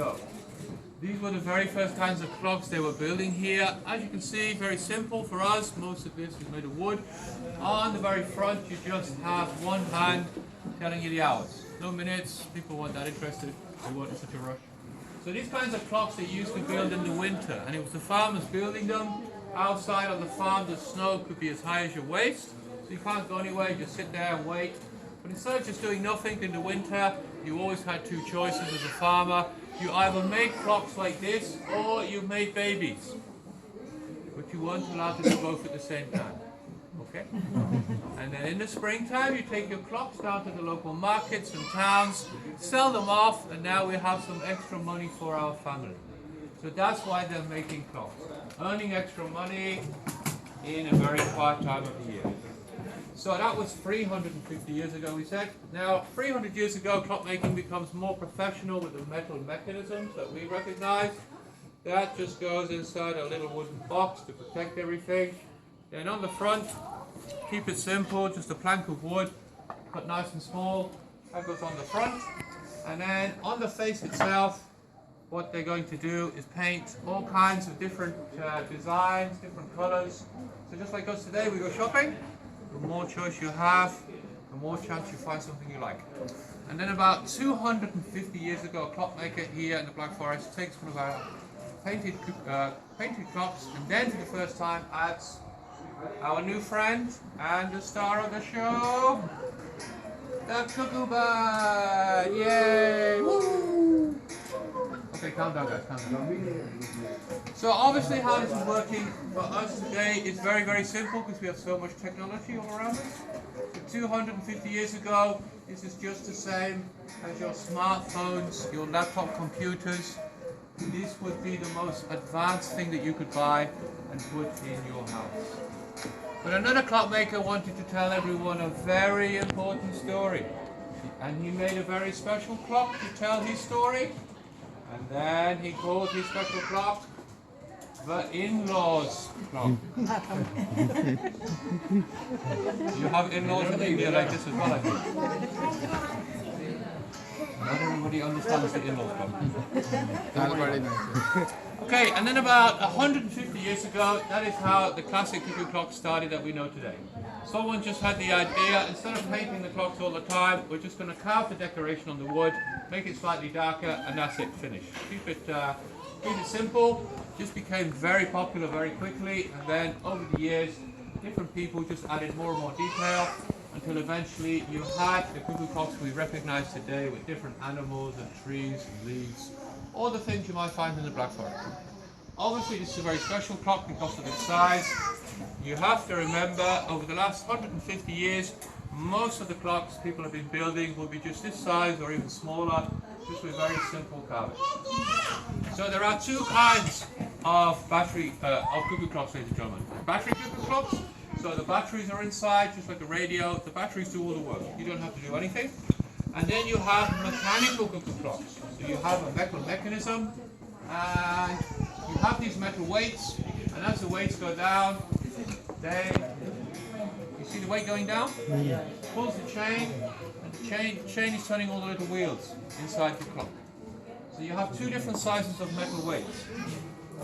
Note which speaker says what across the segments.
Speaker 1: ago. These were the very first kinds of clocks they were building here. As you can see, very simple for us. Most of this is made of wood. On the very front, you just have one hand telling you the hours. No minutes. People weren't that interested. They weren't in such a rush. So these kinds of clocks they used to build in the winter, and it was the farmers building them. Outside on the farm, the snow could be as high as your waist, so you can't go anywhere. You just sit there and wait. But instead of just doing nothing in the winter, you always had two choices as a farmer. You either made clocks like this, or you made babies. But you weren't allowed to do both at the same time. Okay? And then in the springtime, you take your clocks down to the local markets and towns, sell them off, and now we have some extra money for our family. So that's why they're making clocks. Earning extra money in a very quiet time of the year. So that was 350 years ago, we said. Now, 300 years ago, clockmaking becomes more professional with the metal mechanisms that we recognize. That just goes inside a little wooden box to protect everything. Then on the front, keep it simple, just a plank of wood, cut nice and small. That goes on the front. And then on the face itself, what they're going to do is paint all kinds of different designs, different colors. So just like us today, we go shopping. The more choice you have, the more chance you find something you like. And then about 250 years ago, a clockmaker here in the Black Forest takes one of our painted clocks, and then for the first time adds our new friend and the star of the show, the Cuckoo bird! Yay! Woo! Okay, calm down guys, calm down. So obviously how this is working for us today is very, very simple because we have so much technology all around us. So 250 years ago, this is just the same as your smartphones, your laptop computers. This would be the most advanced thing that you could buy and put in your house. But another clockmaker wanted to tell everyone a very important story. And he made a very special clock to tell his story. And then he called his special clock the in-laws clock. You have in-laws in India like this as well, I think. Not everybody understands the in-laws clock. Okay, and then about 150 years ago, that is how the classic cuckoo clock started that we know today. Someone just had the idea, instead of painting the clocks all the time, we're just going to carve the decoration on the wood, make it slightly darker, and that's it, finished. Keep it simple. Just became very popular very quickly, and then over the years, different people just added more and more detail, until eventually you had the cuckoo clocks we recognize today with different animals and trees and leaves, all the things you might find in the Black Forest. Obviously this is a very special clock because of its size. You have to remember, over the last 150 years, most of the clocks people have been building will be just this size or even smaller, just with very simple carving. So there are two kinds of cuckoo clocks, ladies and gentlemen. Battery cuckoo clocks, so the batteries are inside, just like a radio. The batteries do all the work. You don't have to do anything. And then you have mechanical cuckoo clocks. So you have a metal mechanism, and you have these metal weights, and as the weights go down, you see the weight going down? Pulls the chain, and the chain is turning all the little wheels inside the clock. So you have two different sizes of metal weights.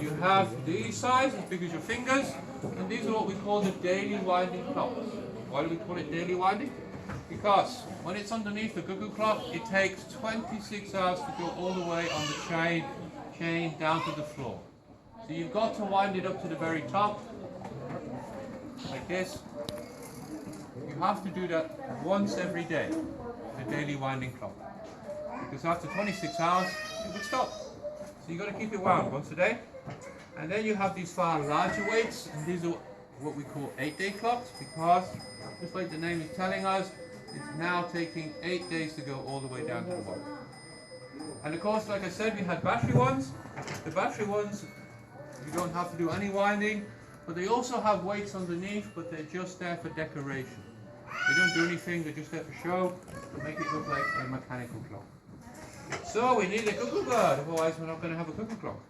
Speaker 1: You have these size, as big as your fingers, and these are what we call the daily winding clocks. Why do we call it daily winding? Because when it's underneath the cuckoo clock, it takes 26 hours to go all the way on the chain down to the floor. So you've got to wind it up to the very top, like this. You have to do that once every day, the daily winding clock. Because after 26 hours, it would stop. So you've got to keep it wound once a day. And then you have these far larger weights, and these are what we call 8-day clocks, because, just like the name is telling us, it's now taking 8 days to go all the way down to the bottom. And of course, like I said, we had battery ones. The battery ones, you don't have to do any winding, but they also have weights underneath, but they're just there for decoration. They don't do anything, they're just there for show, to make it look like a mechanical clock. So we need a cuckoo bird, otherwise we're not going to have a cuckoo clock.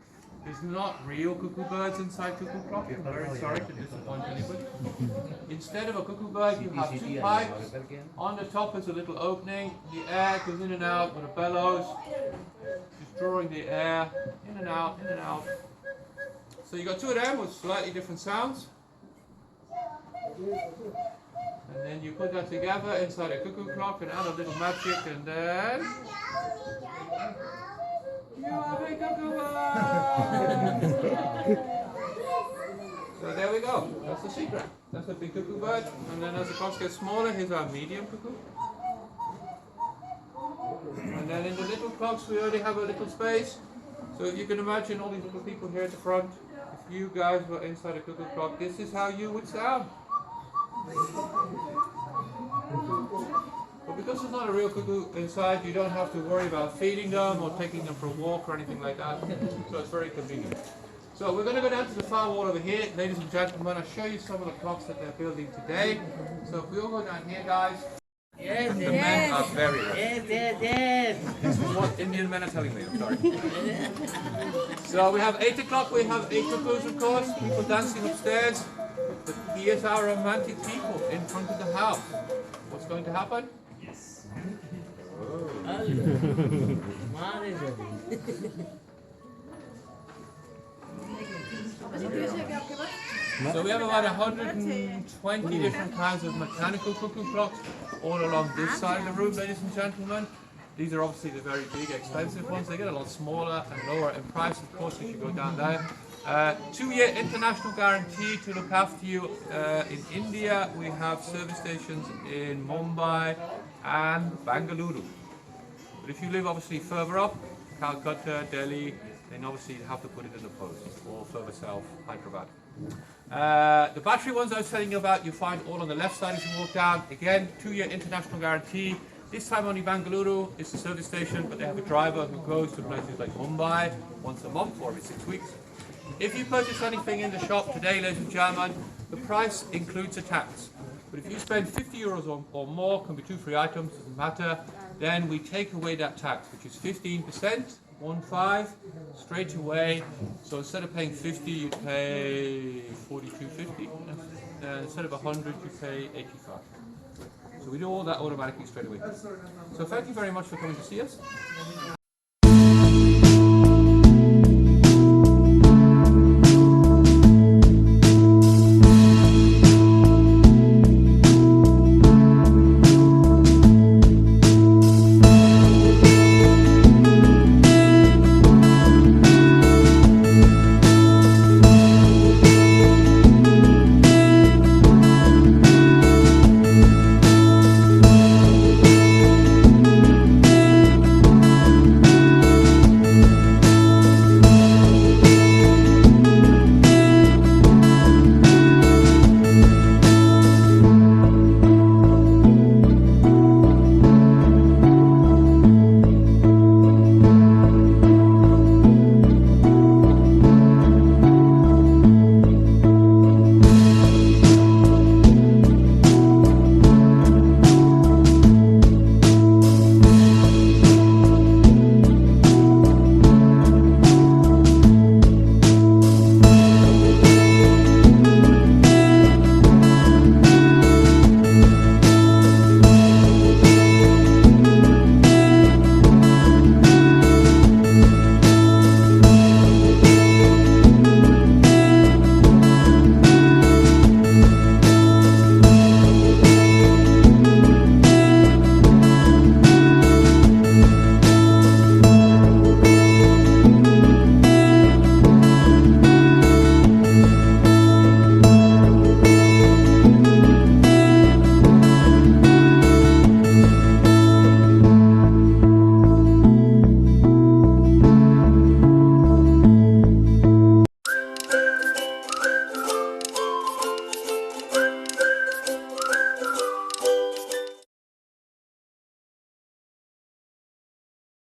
Speaker 1: There's not real cuckoo birds inside cuckoo clock. I'm very sorry to disappoint anybody. Instead of a cuckoo bird, you have two pipes. On the top is a little opening. The air goes in and out with a bellows, just drawing the air in and out, in and out. So you got two of them with slightly different sounds. And then you put that together inside a cuckoo clock and add a little magic, and then you have a cuckoo bird! So there we go. That's the secret. That's a big cuckoo bird. And then as the clocks get smaller, here's our medium cuckoo. And then in the little clocks, we already have a little space. So if you can imagine all these little people here at the front, if you guys were inside a cuckoo clock, this is how you would sound. But because there's not a real cuckoo inside, you don't have to worry about feeding them or taking them for a walk or anything like that. So it's very convenient. So we're going to go down to the far wall over here, ladies and gentlemen. I'll show you some of the clocks that they're building today. So if we all go down here, guys.
Speaker 2: Yes,
Speaker 1: the men are very ready.
Speaker 2: yes.
Speaker 1: This is what Indian men are telling me, I'm sorry. So we have 8 o'clock, we have 8 cuckoos, of course, people dancing upstairs. But here's our romantic people in front of the house. What's going to happen? Yes. So we have about 120 different kinds of mechanical cuckoo clocks all along this side of the room, ladies and gentlemen. These are obviously the very big, expensive ones. They get a lot smaller and lower in price, of course, as you go down there. 2-year international guarantee to look after you in India. We have service stations in Mumbai and Bengaluru. But if you live obviously further up, Calcutta, Delhi, then obviously you have to put it in the post, or further south, Hyderabad. The battery ones I was telling you about, you find all on the left side as you walk down. Again, 2-year international guarantee. This time only Bengaluru is the service station, but they have a driver who goes to places like Mumbai once a month or every 6 weeks. If you purchase anything in the shop today, ladies and gentlemen, the price includes a tax. But if you spend 50 euros or more, can be 2 free items, doesn't matter, then we take away that tax, which is 15%, 1.5, straight away. So instead of paying 50, you pay 42.50. Instead of 100, you pay 85. So we do all that automatically straight away. So thank you very much for coming to see us.